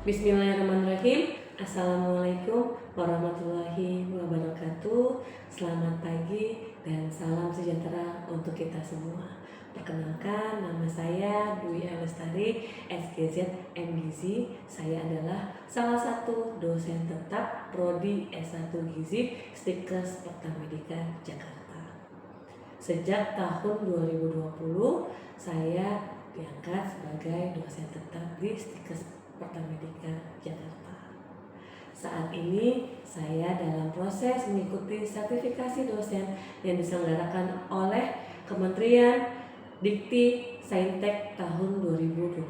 Bismillahirrahmanirrahim. Assalamualaikum warahmatullahi wabarakatuh. Selamat pagi dan salam sejahtera untuk kita semua. Perkenalkan, nama saya Dwi Alestari, SGZ MGizi. Saya adalah salah satu dosen tetap Prodi S1 Gizi Stikers Pertamedika Jakarta. Sejak tahun 2020, saya diangkat sebagai dosen tetap di Stikers Pertamedika Jakarta. Saat ini saya dalam proses mengikuti sertifikasi dosen yang diselenggarakan oleh Kementerian Dikti Saintek tahun 2025.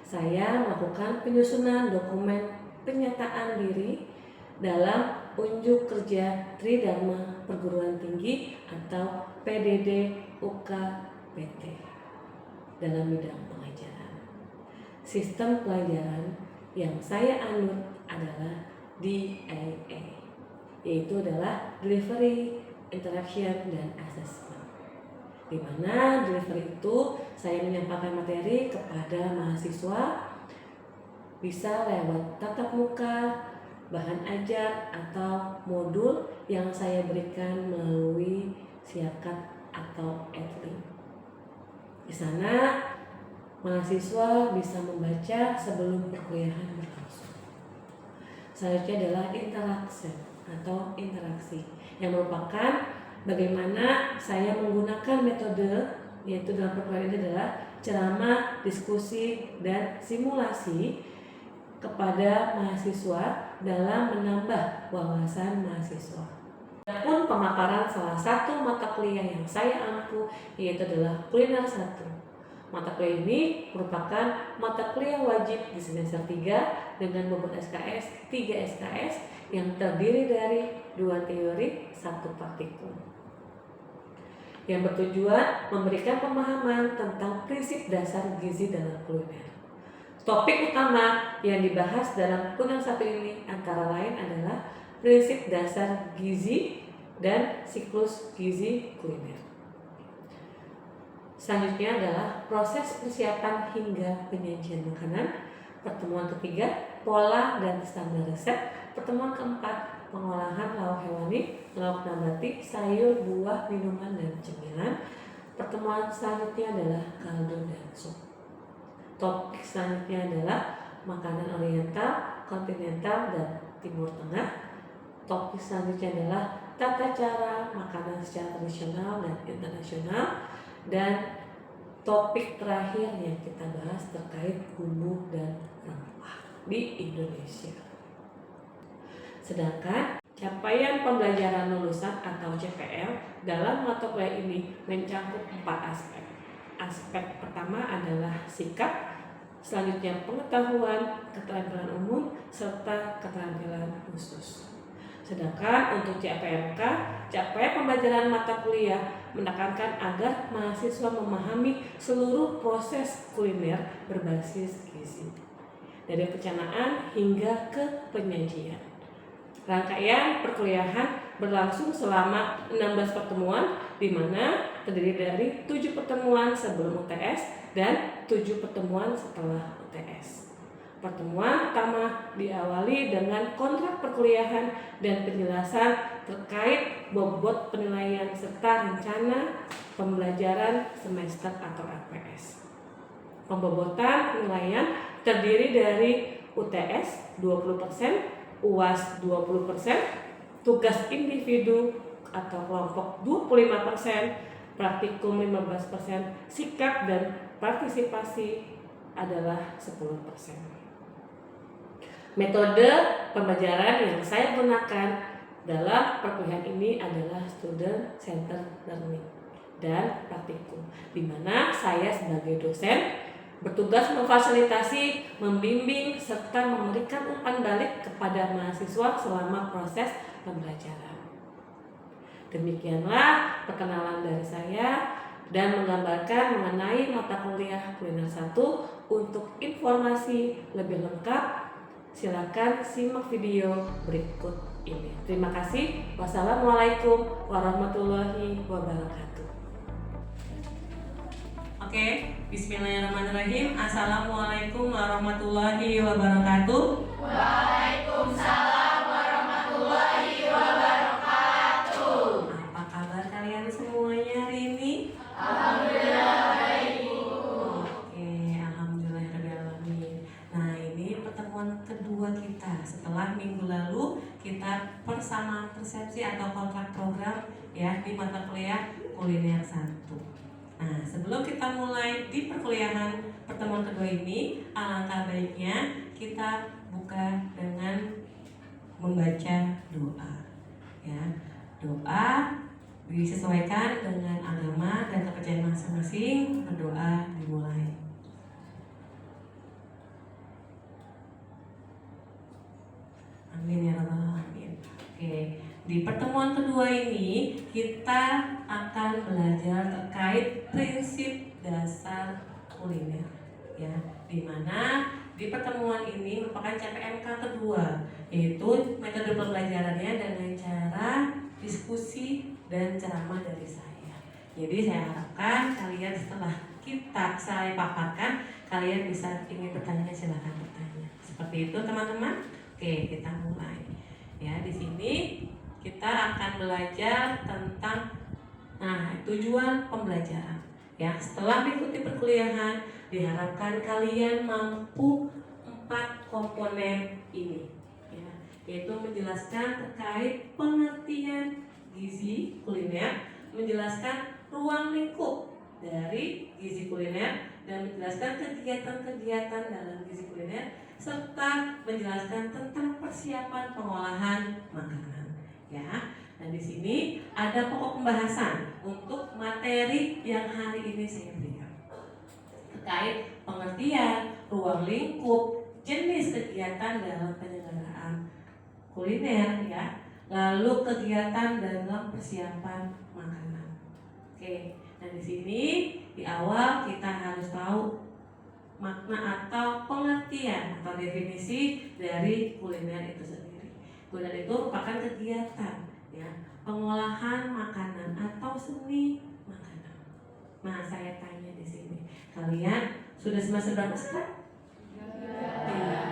Saya melakukan penyusunan dokumen penyataan diri dalam unjuk kerja Tridharma Perguruan Tinggi atau PDD UKPT dalam bidang pengajaran. Sistem pelajaran yang saya anut adalah DIA, yaitu adalah Delivery, Interaction, dan Assessment. Di mana delivery itu saya menyampaikan materi kepada mahasiswa bisa lewat tatap muka, bahan ajar, atau modul yang saya berikan melalui siakat atau Edlink. Di sana mahasiswa bisa membaca sebelum perkuliahan berlangsung. Selanjutnya adalah interaksi yang merupakan bagaimana saya menggunakan metode, yaitu dalam perkuliahan ini adalah ceramah, diskusi, dan simulasi kepada mahasiswa dalam menambah wawasan mahasiswa. Adapun pemaparan salah satu mata kuliah yang saya ampu yaitu adalah Kuliner 1. Mata kuliah ini merupakan mata kuliah wajib di semester 3 dengan bobot SKS 3 SKS yang terdiri dari 2 teori, 1 praktikum. Yang bertujuan memberikan pemahaman tentang prinsip dasar gizi dalam kuliner. Topik utama yang dibahas dalam Kuliner 1 ini antara lain adalah prinsip dasar gizi dan siklus gizi kuliner. Selanjutnya adalah proses persiapan hingga penyajian makanan. Pertemuan ketiga, pola dan standar resep. Pertemuan keempat, pengolahan lauk hewani, lauk nabati, sayur, buah, minuman, dan cemilan. Pertemuan selanjutnya adalah kaldu dan sup. Topik selanjutnya adalah makanan oriental, kontinental, dan timur tengah. Topik selanjutnya adalah tata cara makanan secara tradisional dan internasional. Dan topik terakhir yang kita bahas terkait bumbu dan rempah di Indonesia. Sedangkan capaian pembelajaran lulusan atau CPL dalam mata kuliah ini mencakup 4 aspek. Aspek pertama adalah sikap, selanjutnya pengetahuan, keterampilan umum, serta keterampilan khusus. Sedangkan untuk CPMK, capaian pembelajaran mata kuliah menekankan agar mahasiswa memahami seluruh proses kuliner berbasis gizi, dari perencanaan hingga ke penyajian. Rangkaian perkuliahan berlangsung selama 16 pertemuan, di mana terdiri dari 7 pertemuan sebelum UTS dan 7 pertemuan setelah UTS. Pertemuan pertama diawali dengan kontrak perkuliahan dan penjelasan terkait bobot penilaian serta rencana pembelajaran semester atau RPS. Pembobotan penilaian terdiri dari UTS 20%, UAS 20%, tugas individu atau kelompok 25%, praktikum 15%, sikap dan partisipasi adalah 10%. Metode pembelajaran yang saya gunakan dalam perkuliahan ini adalah student centered learning dan praktikum, di mana saya sebagai dosen bertugas memfasilitasi, membimbing, serta memberikan umpan balik kepada mahasiswa selama proses pembelajaran. Demikianlah perkenalan dari saya dan menggambarkan mengenai mata kuliah Kuliner 1. Untuk informasi lebih lengkap, silakan simak video berikut ini. Terima kasih. Wassalamualaikum warahmatullahi wabarakatuh. Oke, bismillahirrahmanirrahim. Assalamualaikum warahmatullahi wabarakatuh. Waalaikumsalam warahmatullahi wabarakatuh. Apa kabar kalian semuanya hari ini? Alhamdulillah baik, Bu. Oke, alhamdulillahirrahmanirrahim. Nah, ini pertemuan kedua kita setelah minggu lalu kita persamaan persepsi atau kontrak program ya di mata kuliah kuliner 1. Nah, sebelum kita mulai di perkuliahan pertemuan kedua ini, alangkah baiknya kita buka dengan membaca doa. Ya, doa disesuaikan dengan agama dan kepercayaan masing-masing. Berdoa dimulai. Amin ya rabbal alamin. Oke, di pertemuan kedua ini kita akan belajar terkait prinsip dasar kuliner, ya, dimana di pertemuan ini merupakan CPMK kedua, yaitu metode pembelajarannya dengan cara diskusi dan ceramah dari saya. Jadi saya harapkan kalian setelah saya paparkan, kalian bisa ingin bertanya, silahkan bertanya. Seperti itu teman-teman. Oke, kita mulai. Ya, di sini kita akan belajar tentang tujuan pembelajaran. Ya, setelah mengikuti perkuliahan, diharapkan kalian mampu 4 komponen ini. Ya, yaitu menjelaskan terkait pengertian gizi kuliner, menjelaskan ruang lingkup dari gizi kuliner, dan menjelaskan kegiatan-kegiatan dalam gizi kuliner, serta menjelaskan tentang persiapan pengolahan makanan. Ya, dan di sini ada pokok pembahasan untuk materi yang hari ini saya berikan terkait pengertian, ruang lingkup, jenis kegiatan dalam penyelenggaraan kuliner, ya, lalu kegiatan dalam persiapan makanan. Oke, nah di sini di awal kita harus tahu makna atau pengertian atau definisi dari kuliner itu sendiri. Kuliner itu merupakan kegiatan, ya, pengolahan makanan atau seni makanan. Nah, saya tanya di sini, kalian sudah semester berapa sekarang? Iya.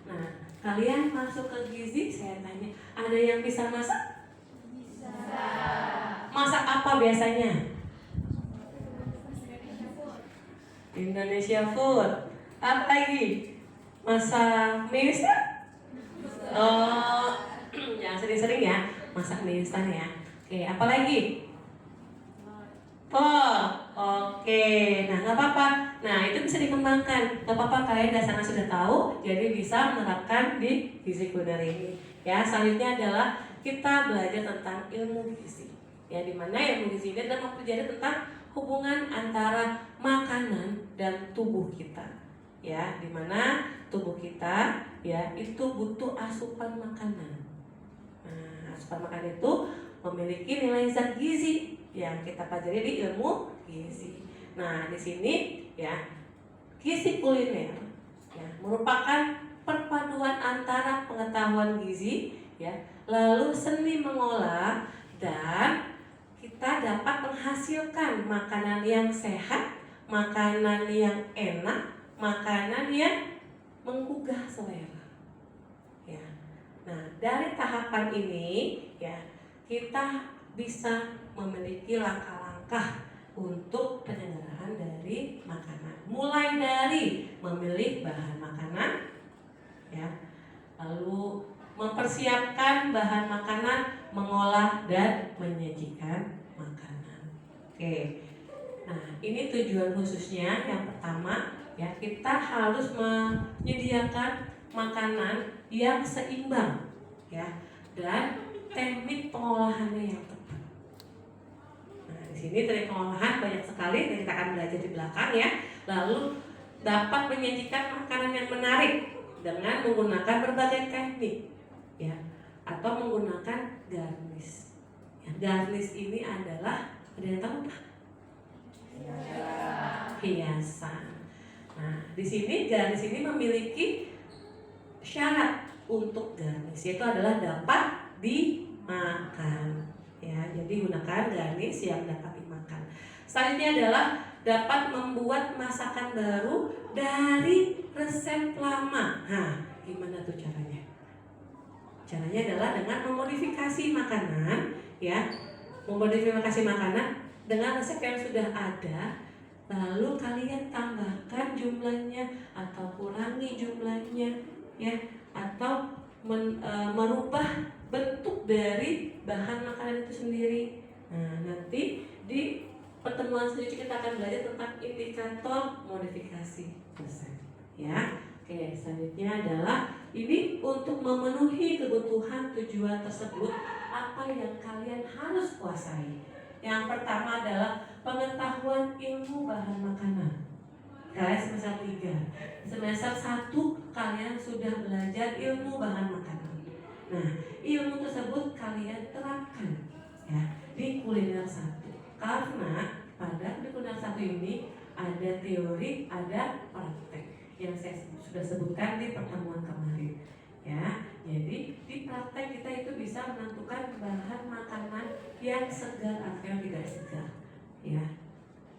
Nah, kalian masuk ke gizi, saya tanya, ada yang bisa masak? Bisa. Masak apa biasanya? Indonesia food. Apa lagi? Masak mie instan? Oh, yang sering-sering ya, masak mie instan ya. Oke, apa lagi? Oke, nah nggak apa-apa. Nah, itu bisa dikembangkan. Nggak apa-apa, kalian dasarnya sudah tahu, jadi bisa menerapkan di gizi kuliner ini. Ya, selanjutnya adalah kita belajar tentang ilmu gizi. Ya, dimana ilmu gizi ini adalah mempelajari tentang hubungan antara makanan dan tubuh kita. Ya, dimana tubuh kita ya itu butuh asupan makanan. Nah, asupan makanan itu memiliki nilai zat gizi yang kita pelajari di ilmu gizi. Nah, di sini ya, gizi kuliner ya merupakan perpaduan antara pengetahuan gizi ya, lalu seni mengolah, dan kita dapat menghasilkan makanan yang sehat, makanan yang enak, makanan yang menggugah selera. Ya. Nah, dari tahapan ini ya, kita bisa memiliki langkah-langkah untuk penyelenggaraan dari makanan. Mulai dari memilih bahan makanan ya, lalu mempersiapkan bahan makanan, mengolah dan menyajikan makanan. Oke. Nah, ini tujuan khususnya. Yang pertama, ya, kita harus menyediakan makanan yang seimbang, ya, dan teknik pengolahannya yang tepat. Nah, di sini teknik pengolahan banyak sekali yang kita akan belajar di belakang ya. Lalu dapat menyajikan makanan yang menarik dengan menggunakan berbagai teknik, ya, atau menggunakan garnish. Ya, garnish ini adalah, ada yang tahu apa? Hiasan. Nah, di sini garnish ini memiliki syarat untuk garnish, yaitu adalah dapat dimakan. Ya, jadi gunakan garnish yang dapat dimakan. Selanjutnya adalah dapat membuat masakan baru dari resep lama. Nah, gimana tuh caranya? Caranya adalah dengan memodifikasi makanan, ya, memodifikasi makanan dengan resep yang sudah ada, lalu kalian tambahkan jumlahnya atau kurangi jumlahnya, ya, atau merubah bentuk dari bahan makanan itu sendiri. Nah, nanti di pertemuan selanjutnya kita akan belajar tentang indikator modifikasi resep, ya. Oke, selanjutnya adalah ini untuk memenuhi kebutuhan tujuan tersebut, apa yang kalian harus kuasai. Yang pertama adalah pengetahuan ilmu bahan makanan. Kalian semester 3, semester 1 kalian sudah belajar ilmu bahan makanan. Nah, ilmu tersebut kalian terapkan, ya, di kuliner 1. Karena pada di kuliner 1 ini ada teori, ada praktek yang saya sudah sebutkan di pertemuan kemarin, ya. Jadi di praktek kita itu bisa menentukan bahan makanan yang segar atau yang tidak segar, ya,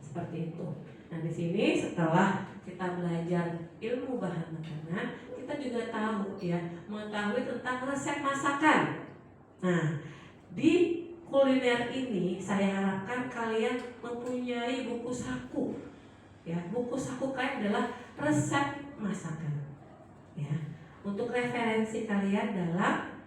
seperti itu. Nah, di sini setelah kita belajar ilmu bahan makanan, kita juga tahu, ya, mengetahui tentang resep masakan. Nah, di kuliner ini saya harapkan kalian mempunyai buku saku, ya. Buku saku kalian adalah resep masakan, ya, untuk referensi kalian dalam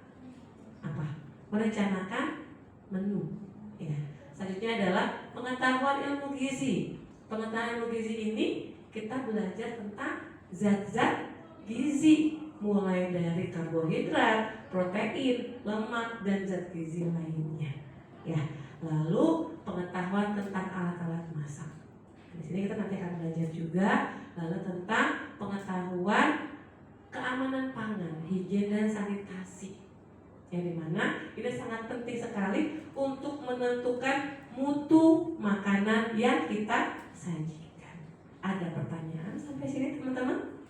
apa? Merencanakan menu, ya. Selanjutnya adalah pengetahuan ilmu gizi. Pengetahuan ilmu gizi ini kita belajar tentang zat-zat gizi, mulai dari karbohidrat, protein, lemak, dan zat gizi lainnya, ya. Lalu pengetahuan tentang alat-alat masak. Di sini kita nanti akan belajar juga lalu tentang pengetahuan keamanan pangan, higien dan sanitasi, yang dimana ini sangat penting sekali untuk menentukan mutu makanan yang kita sajikan. Ada pertanyaan sampai sini teman-teman?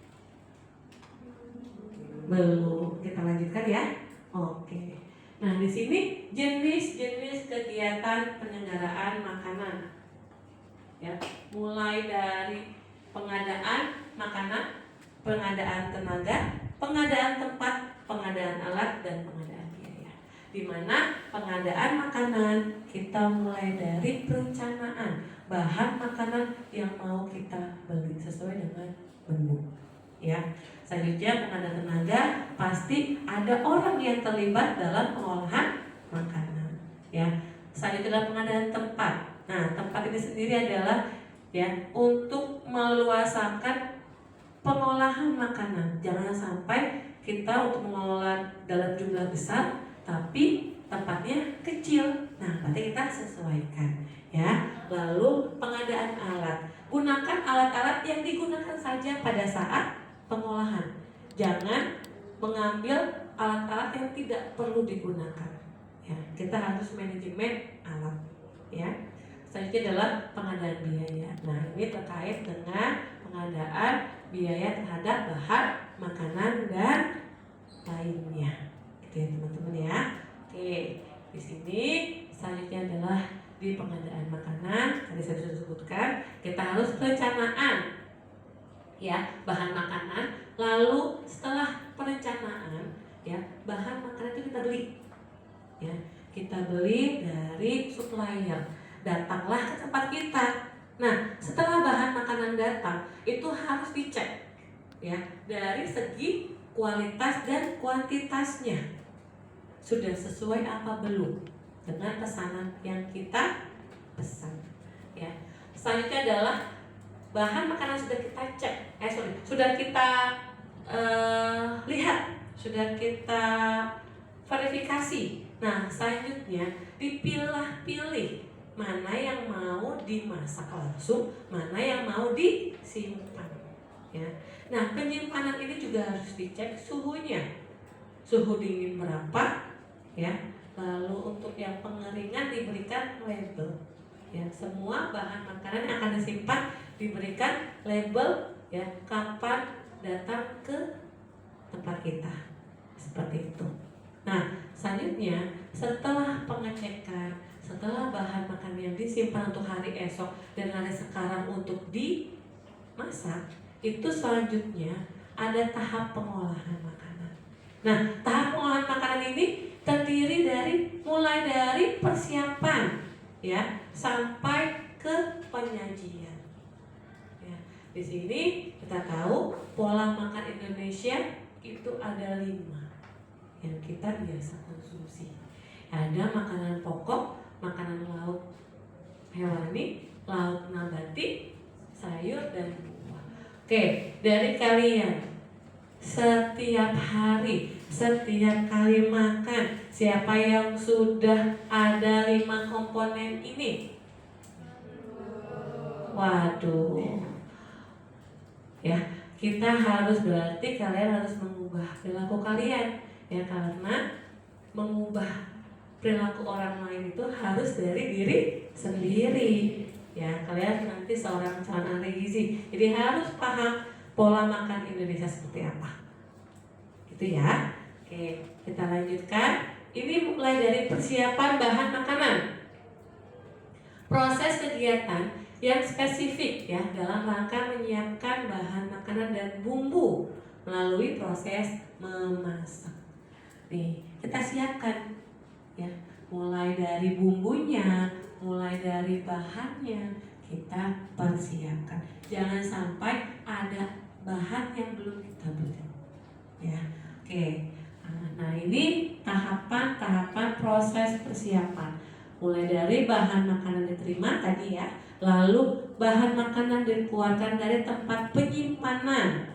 Belum, kita lanjutkan ya. Oke. Nah, di sini jenis-jenis kegiatan penyelenggaraan makanan, ya, mulai dari pengadaan makanan, pengadaan tenaga, pengadaan tempat, pengadaan alat, dan pengadaan biaya. Di mana pengadaan makanan kita mulai dari perencanaan bahan makanan yang mau kita beli sesuai dengan menu, ya. Selanjutnya pengadaan tenaga, pasti ada orang yang terlibat dalam pengolahan makanan, ya. Selanjutnya adalah pengadaan tempat. Nah, tempat ini sendiri adalah, ya, untuk meluasakan pengolahan makanan. Jangan sampai kita untuk mengolah dalam jumlah besar tapi tempatnya kecil. Nah, berarti kita sesuaikan, ya. Lalu pengadaan alat. Gunakan alat-alat yang digunakan saja pada saat pengolahan. Jangan mengambil alat-alat yang tidak perlu digunakan, ya. Kita harus manajemen alat, ya. Selanjutnya adalah pengadaan biaya. Nah, ini terkait dengan pengadaan biaya terhadap bahan makanan dan lainnya, gitu ya teman-teman, ya. Oke, di sini selanjutnya adalah di pengadaan makanan. Tadi saya sudah sebutkan, kita harus perencanaan, ya, bahan makanan. Lalu setelah perencanaan, ya, bahan makanan itu kita beli, ya. Kita beli dari supplier. Datanglah ke tempat kita. Nah, setelah bahan makanan datang, itu harus dicek, ya, dari segi kualitas dan kuantitasnya. Sudah sesuai apa belum dengan pesanan yang kita pesan, ya. Selanjutnya adalah bahan makanan sudah kita cek, sudah kita lihat, sudah kita verifikasi. Nah, selanjutnya dipilah-pilih mana yang mau dimasak langsung, mana yang mau disimpan, ya. Nah, penyimpanan ini juga harus dicek suhunya, suhu dingin berapa, ya. Lalu untuk yang pengeringan diberikan label, ya. Semua bahan makanan yang akan disimpan diberikan label, ya, kapan datang ke tempat kita, seperti itu. Nah, selanjutnya setelah pengecekan, Setelah bahan makanan yang disimpan untuk hari esok dan hari sekarang untuk dimasak, itu selanjutnya ada tahap pengolahan makanan. Nah, tahap pengolahan makanan ini terdiri dari mulai dari persiapan ya sampai ke penyajian. Ya, di sini kita tahu pola makan Indonesia itu ada 5 yang kita biasa konsumsi. Ada makanan pokok, makanan lauk hewani, lauk nabati, sayur dan buah. Oke, dari kalian setiap hari, setiap kali makan, siapa yang sudah ada 5 komponen ini? Waduh. Ya, kita harus berarti kalian harus mengubah perilaku kalian ya, karena mengubah perilaku orang lain itu harus dari diri sendiri ya. Kalian nanti seorang calon ahli gizi, jadi harus paham pola makan Indonesia seperti apa itu ya. Oke, kita lanjutkan. Ini mulai dari persiapan bahan makanan, proses kegiatan yang spesifik ya dalam rangka menyiapkan bahan makanan dan bumbu melalui proses memasak. Nih, kita siapkan ya, mulai dari bumbunya, mulai dari bahannya kita persiapkan. Jangan sampai ada bahan yang belum kita beli. Ya, oke. Nah, ini tahapan proses persiapan. Mulai dari bahan makanan diterima tadi ya, lalu bahan makanan dikeluarkan dari tempat penyimpanan.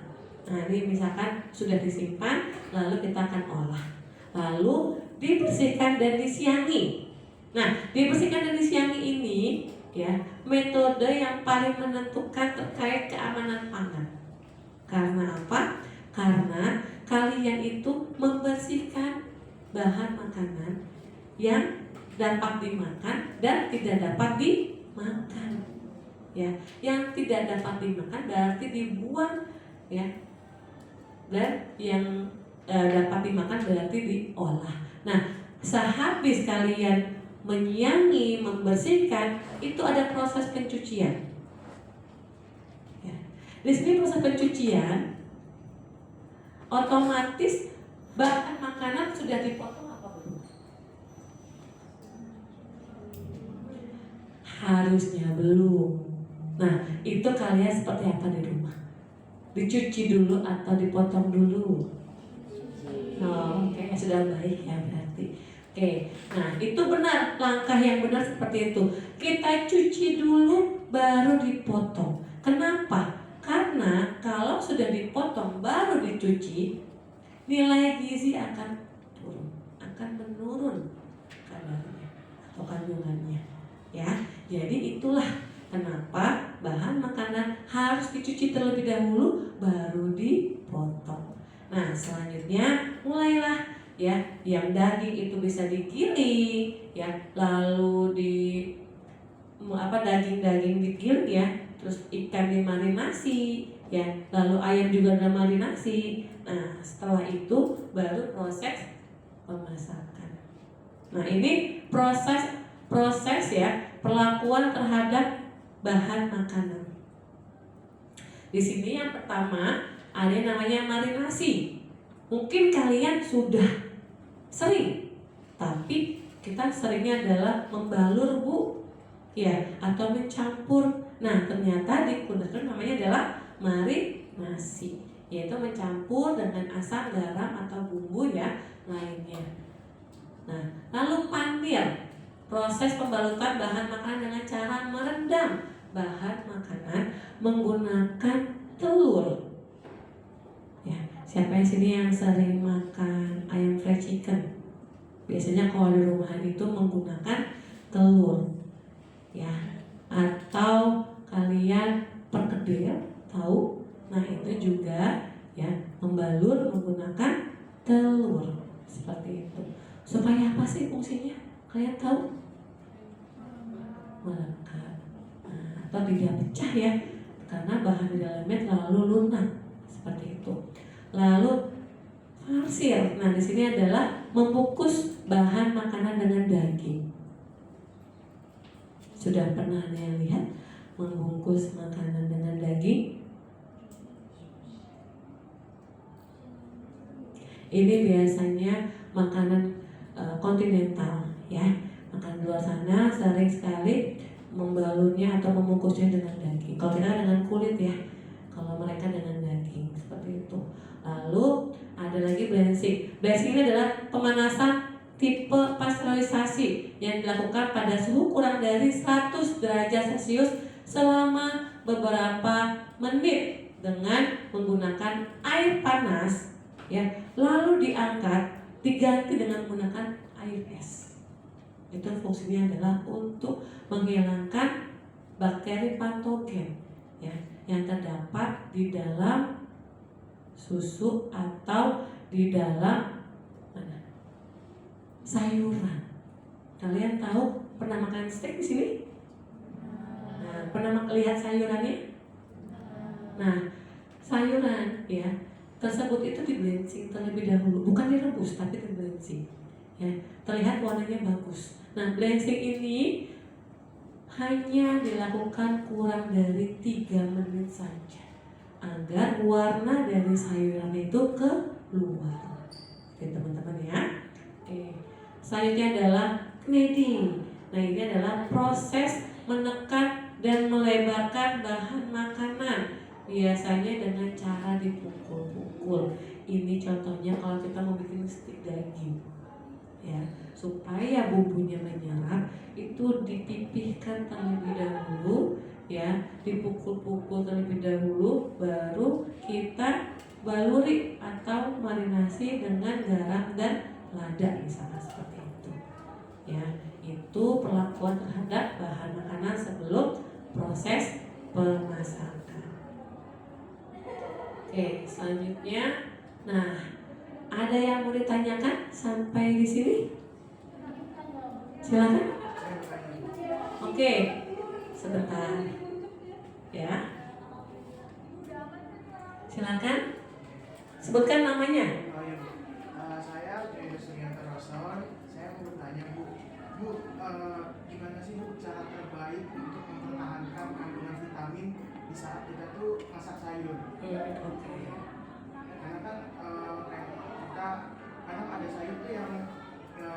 Nah, ini misalkan sudah disimpan, lalu kita akan olah. Lalu dibersihkan dan disiangi. Nah, dibersihkan dan disiangi ini ya, metode yang paling menentukan terkait keamanan pangan. Karena apa? Karena kalian itu membersihkan bahan makanan yang dapat dimakan dan tidak dapat dimakan. Ya, yang tidak dapat dimakan berarti dibuang ya. Dan yang dapat dimakan berarti diolah. Nah, sehabis kalian menyiangi, membersihkan, itu ada proses pencucian. Ya. Di sini proses pencucian, otomatis bahan makanan sudah dipotong apa belum? Harusnya belum. Nah, itu kalian seperti apa di rumah? Dicuci dulu atau dipotong dulu? Oh, oke, sudah baik ya berarti. Oke, nah itu benar, langkah yang benar seperti itu. Kita cuci dulu baru dipotong. Kenapa? Karena kalau sudah dipotong baru dicuci, nilai gizi akan turun, akan menurun kadarnya atau kandungannya. Ya, jadi itulah kenapa bahan makanan harus dicuci terlebih dahulu baru dipotong. Nah, selanjutnya mulailah ya, yang daging itu bisa digiling ya, lalu daging digiling ya, terus ikan dimarinasi ya, lalu ayam juga dimarinasi. Nah, setelah itu baru proses pemasakan. Nah, ini proses ya, perlakuan terhadap bahan makanan. Di sini yang pertama ada yang namanya marinasi. Mungkin kalian sudah sering, tapi kita seringnya adalah membalur bu, ya, atau mencampur. Nah, ternyata digunakan namanya adalah marinasi, yaitu mencampur dengan asam, garam atau bumbu ya lainnya. Nah, lalu pandir, proses pembalutan bahan makanan dengan cara merendam bahan makanan menggunakan telur. Ya, siapa yang sini yang sering makan ayam fried chicken? Biasanya kalau di rumahan itu menggunakan telur, ya. Atau kalian perkedel, tahu? Nah, itu juga ya, membalur menggunakan telur seperti itu. Supaya apa sih fungsinya? Kalian tahu? Melekat, atau tidak pecah ya, karena bahan di dalamnya terlalu lunak seperti itu. Lalu farsir, nah di sini adalah membungkus bahan makanan dengan daging. Sudah pernah ada yang lihat membungkus makanan dengan daging? Ini biasanya makanan kontinental ya. Makan di luar sana sering sekali membalurnya atau membungkusnya dengan daging. Kalau kita dengan kulit ya, kalau mereka dengan daging seperti itu. Lalu ada lagi blanching. Blanching ini adalah pemanasan tipe pasteurisasi yang dilakukan pada suhu kurang dari 100 derajat Celcius selama beberapa menit dengan menggunakan air panas ya, lalu diangkat, diganti dengan menggunakan air es. Itu fungsinya adalah untuk menghilangkan bakteri patogen ya, yang terdapat di dalam susu atau di dalam sayuran. Kalian tahu pernah makan steak di sini? Nah, pernah lihat sayurannya? Nah, sayuran ya tersebut itu di blanching terlebih dahulu, bukan direbus tapi di blanching. Ya, terlihat warnanya bagus. Nah, blanching ini hanya dilakukan kurang dari 3 menit saja agar warna dari sayuran itu keluar. Oke, teman-teman ya. Oke. Selanjutnya adalah kneading. Nah, ini adalah proses menekan dan melebarkan bahan makanan, biasanya dengan cara dipukul-pukul. Ini contohnya kalau kita mau bikin stik daging ya, supaya bumbunya menyerap itu dipipihkan terlebih dahulu ya, dipukul-pukul terlebih dahulu, baru kita baluri atau marinasi dengan garam dan lada misalnya seperti itu ya. Itu perlakuan terhadap bahan makanan sebelum proses pemasakan. Oke, selanjutnya, nah, ada yang mau ditanyakan sampai di sini? Silakan. Oke, sebentar ya. Silakan. Sebutkan namanya. Saya Sugianto Roson. Saya mau bertanya Bu, gimana sih Bu cara terbaik untuk mempertahankan kandungan vitamin di saat kita tuh masak sayur? Karena kan kita kadang ada sayur tuh yang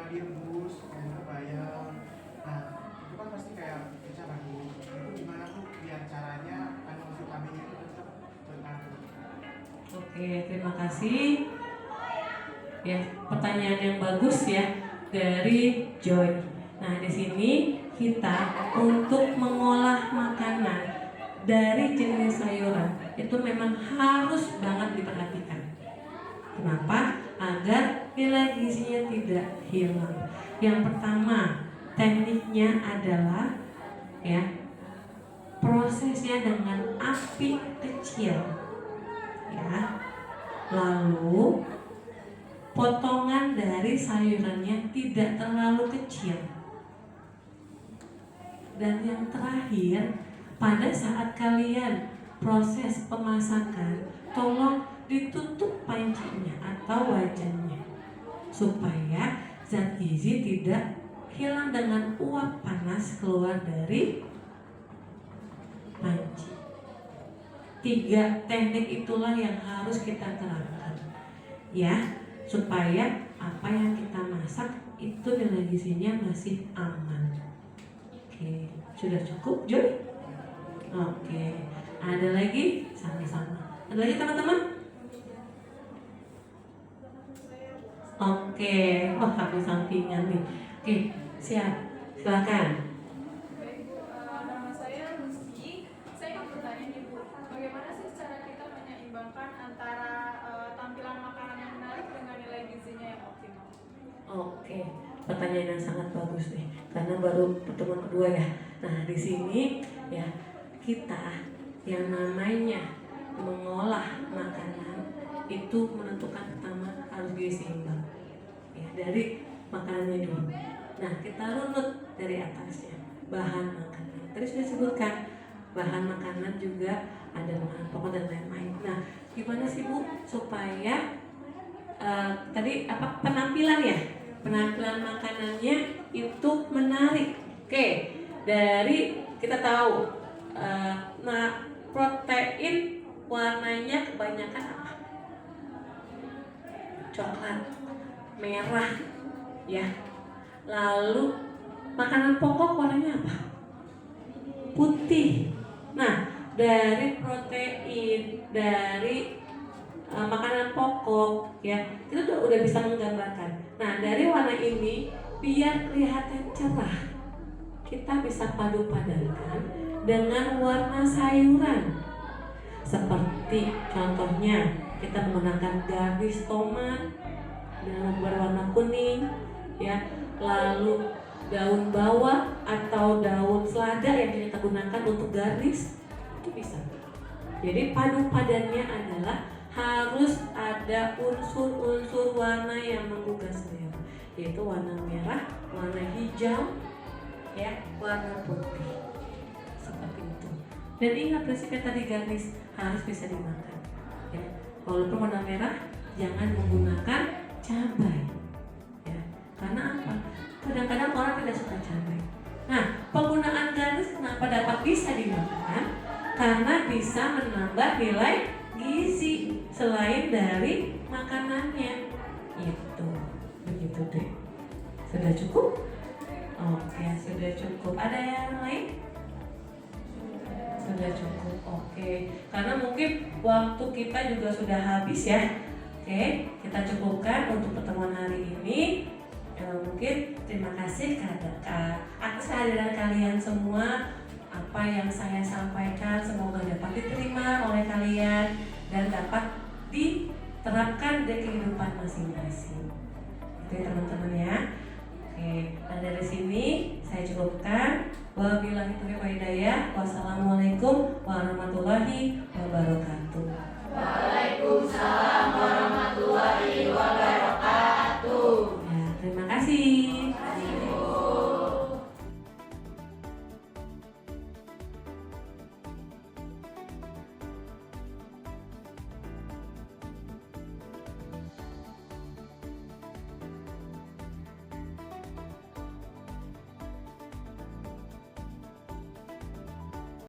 direbus kayak bayam. Nah, itu kan pasti kayak kecap Bu. Itu gimana Bu biar caranya kandungan vitaminnya itu tetap bertahan? Oke, terima kasih. Ya, pertanyaan yang bagus ya dari Joy. Nah, di sini kita untuk mengolah makanan dari jenis sayuran itu memang harus banget diperhatikan. Kenapa? Agar nilai gizinya tidak hilang. Yang pertama, tekniknya adalah ya, prosesnya dengan api kecil. Ya. Lalu potongan dari sayurannya tidak terlalu kecil. Dan yang terakhir, pada saat kalian proses pemasakan, tolong ditutup pancinya atau wajannya supaya zat gizi tidak hilang dengan uap panas keluar dari panci. 3 teknik itulah yang harus kita terapkan ya, supaya apa yang kita masak itu nilai gizinya masih aman. Oke, sudah cukup Joy? Oke, ada lagi? Sama-sama. Ada lagi teman-teman? Oke, wah aku sampingan nih. Oke, siap, silakan. Baik Bu, nama saya Lucy. Saya ingin bertanya nih Bu, bagaimana sih cara kita menyeimbangkan antara tampilan makanan yang menarik dengan nilai gizinya yang optimal? Oke, pertanyaan yang sangat bagus nih, karena baru pertemuan kedua ya. Nah, di sini ya kita yang namanya mengolah makanan itu menentukan pertama harus gizi seimbang ya, dari makanannya dulu. Nah, kita runut dari atasnya bahan makanan. Tadi sudah disebutkan bahan makanan juga ada bahan pokok dan lain-lain. Nah, gimana sih Bu supaya tadi apa penampilan ya? Penampilan makanannya itu menarik. Oke, dari kita tahu, nah protein warnanya kebanyakan apa? Coklat, merah, ya. Lalu makanan pokok warnanya apa? Putih. Nah, dari protein, dari makanan pokok, ya, kita udah bisa menggambarkan. Nah, dari warna ini biar kelihatan cerah, kita bisa padu padankan dengan warna sayuran. Seperti contohnya kita menggunakan garis tomat dengan berwarna kuning, ya. Lalu daun bawang atau daun selada yang kita gunakan untuk garis itu bisa. Jadi padu padannya adalah harus ada unsur-unsur warna yang menggugah selera, yaitu warna merah, warna hijau, ya, warna putih. Seperti itu. Dan ingat prinsipnya tadi, garis harus bisa dimakan, ya. Walaupun warna merah, jangan menggunakan cabai, ya. Karena apa? Kadang-kadang orang tidak suka cabai. Nah, penggunaan garis kenapa dapat bisa dimakan? Karena bisa menambah nilai gizi selain dari makanannya. Itu, begitu deh. Sudah cukup? Oke, sudah cukup. Ada yang lain? Sudah cukup. Oke. Karena mungkin waktu kita juga sudah habis ya. Oke, kita cukupkan untuk pertemuan hari ini. Mungkin terima kasih atas kehadiran kalian semua. Apa yang saya sampaikan semoga dapat diterima oleh kalian dan dapat diterapkan di kehidupan masing-masing. Itu ya teman-teman ya. Oke, nah dari sini saya cukupkan. Wabillahi taufiq wal hidayah. Wassalamualaikum warahmatullahi wabarakatuh. Waalaikumsalam warahmatullahi wabarakatuh.